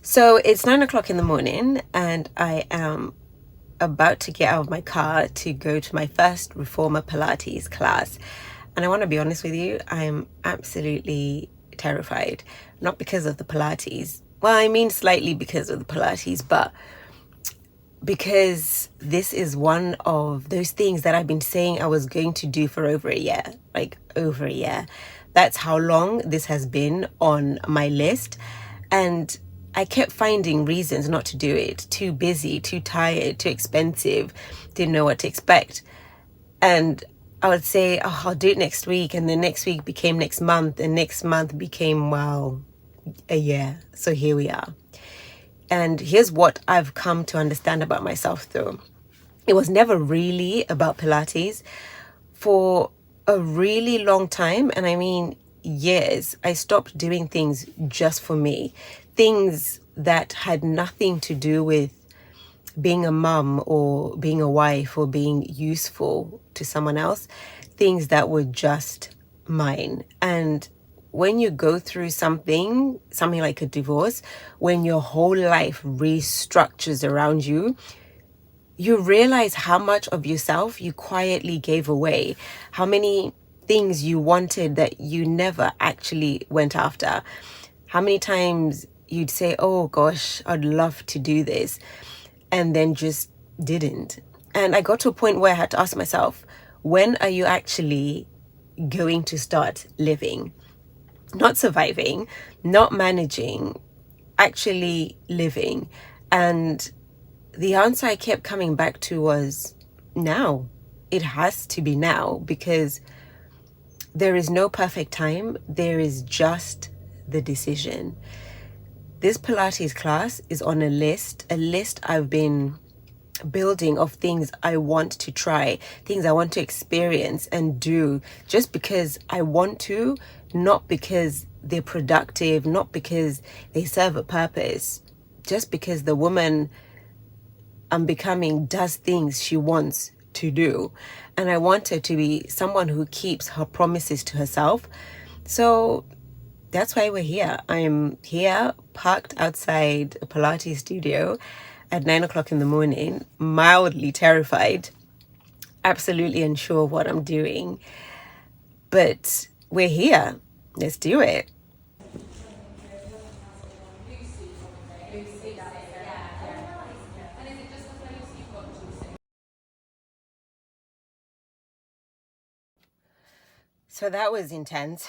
So it's 9 o'clock in the morning, and I am about to get out of my car to go to my first Reformer Pilates class. And I want to be honest with you, I'm absolutely terrified. Not because of the Pilates. Well, I mean, slightly because of the Pilates, but because this is one of those things that I've been saying I was going to do for over a year. Like, over a year. That's how long this has been on my list. And I kept finding reasons not to do it. Too busy, too tired, too expensive, didn't know what to expect. And I would say, oh, I'll do it next week. And then next week became next month. And next month became, well, a year. So here we are. And here's what I've come to understand about myself, though. It was never really about Pilates. For a really long time, and I mean years, I stopped doing things just for me. Things that had nothing to do with being a mum or being a wife or being useful to someone else. Things that were just mine. And when you go through something like a divorce, when your whole life restructures around you, you realize how much of yourself you quietly gave away, how many things you wanted that you never actually went after, how many times you'd say, oh gosh, I'd love to do this, and then just didn't. And I got to a point where I had to ask myself, when are you actually going to start living? Not surviving, not managing, actually living. And the answer I kept coming back to was now. It has to be now, because there is no perfect time. There is just the decision. This Pilates class is on a list I've been building of things I want to try, things I want to experience and do, just because I want to, not because they're productive, not because they serve a purpose, just because the woman I'm becoming does things she wants to do. And I want her to be someone who keeps her promises to herself. So that's why we're here. I'm here, parked outside a Pilates studio at 9 o'clock in the morning, mildly terrified, absolutely unsure of what I'm doing. But we're here. Let's do it. So that was intense.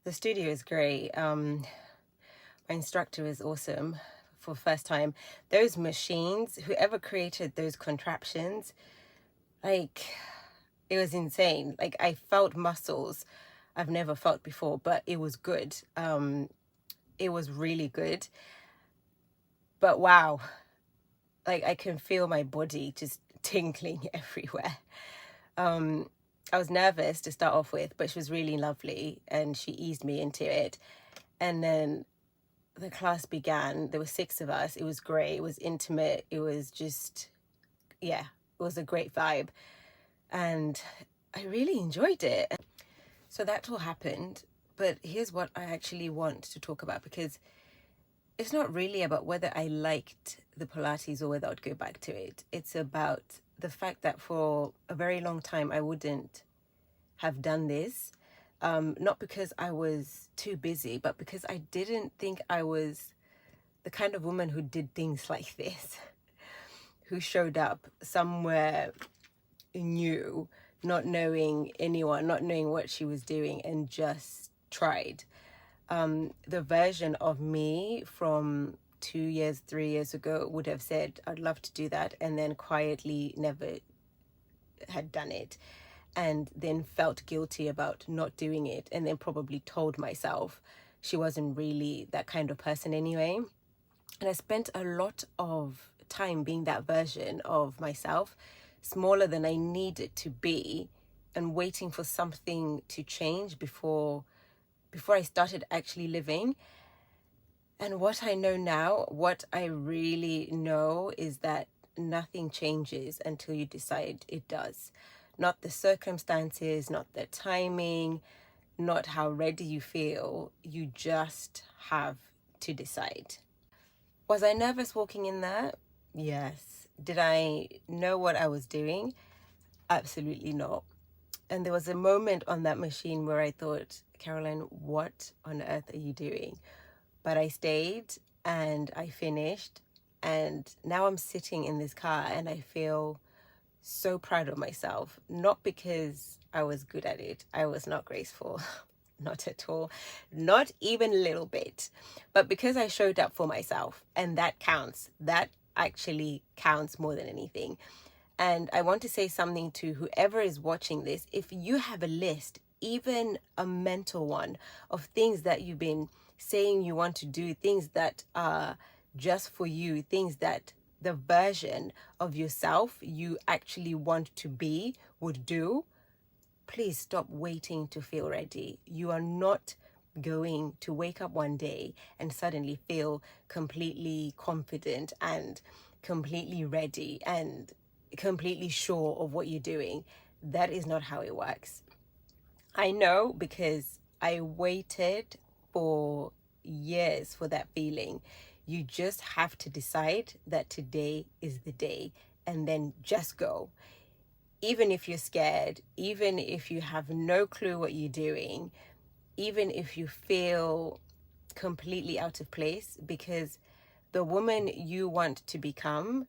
The studio is great. My instructor is awesome for first time. Those machines, whoever created those contraptions, like, it was insane. Like, I felt muscles I've never felt before, but it was good. It was really good. But wow, like, I can feel my body just tingling everywhere. I was nervous to start off with, but she was really lovely and she eased me into it. And then the class began. There were 6 of us. It was great. It was intimate. It was just, yeah, it was a great vibe. And I really enjoyed it. So that all happened. But here's what I actually want to talk about, because it's not really about whether I liked the Pilates or whether I'd go back to it. It's about the fact that for a very long time I wouldn't have done this. Not because I was too busy, but because I didn't think I was the kind of woman who did things like this, who showed up somewhere new, not knowing anyone, not knowing what she was doing, and just tried. The version of me from 2 years, 3 years ago would have said, I'd love to do that, and then quietly never had done it, and then felt guilty about not doing it, and then probably told myself she wasn't really that kind of person anyway. And I spent a lot of time being that version of myself, smaller than I needed to be, and waiting for something to change before I started actually living. And what I know now, what I really know, is that nothing changes until you decide it does. Not the circumstances, not the timing, not how ready you feel. You just have to decide. Was I nervous walking in there? Yes. Did I know what I was doing? Absolutely not. And there was a moment on that machine where I thought, Caroline, what on earth are you doing? But I stayed and I finished. And now I'm sitting in this car and I feel so proud of myself. Not because I was good at it. I was not graceful. Not at all. Not even a little bit. But because I showed up for myself, and that counts. That actually counts more than anything. And I want to say something to whoever is watching this. If you have a list, even a mental one, of things that you've been saying you want to do, things that are just for you, things that the version of yourself you actually want to be would do, please stop waiting to feel ready. You are not going to wake up one day and suddenly feel completely confident and completely ready and completely sure of what you're doing. That is not how it works. I know because I waited for years for that feeling. You just have to decide that today is the day and then just go. Even if you're scared, even if you have no clue what you're doing, even if you feel completely out of place, because the woman you want to become,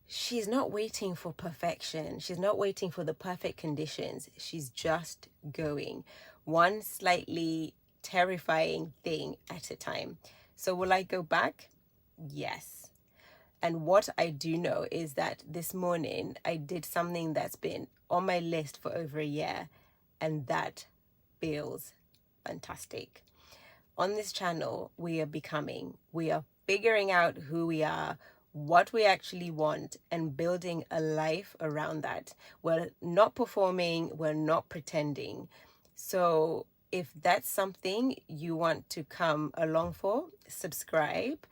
she's not waiting for perfection. She's not waiting for the perfect conditions. She's just going one slightly terrifying thing at a time. So will I go back? Yes. And what I do know is that this morning I did something that's been on my list for over a year, and that feels fantastic. On this channel, we are figuring out who we are, what we actually want, and building a life around that. We're not performing, we're not pretending. So if that's something you want to come along for, subscribe.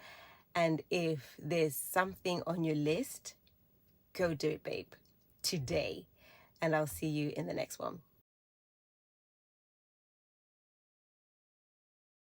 And if there's something on your list, go do it, babe, today. And I'll see you in the next one.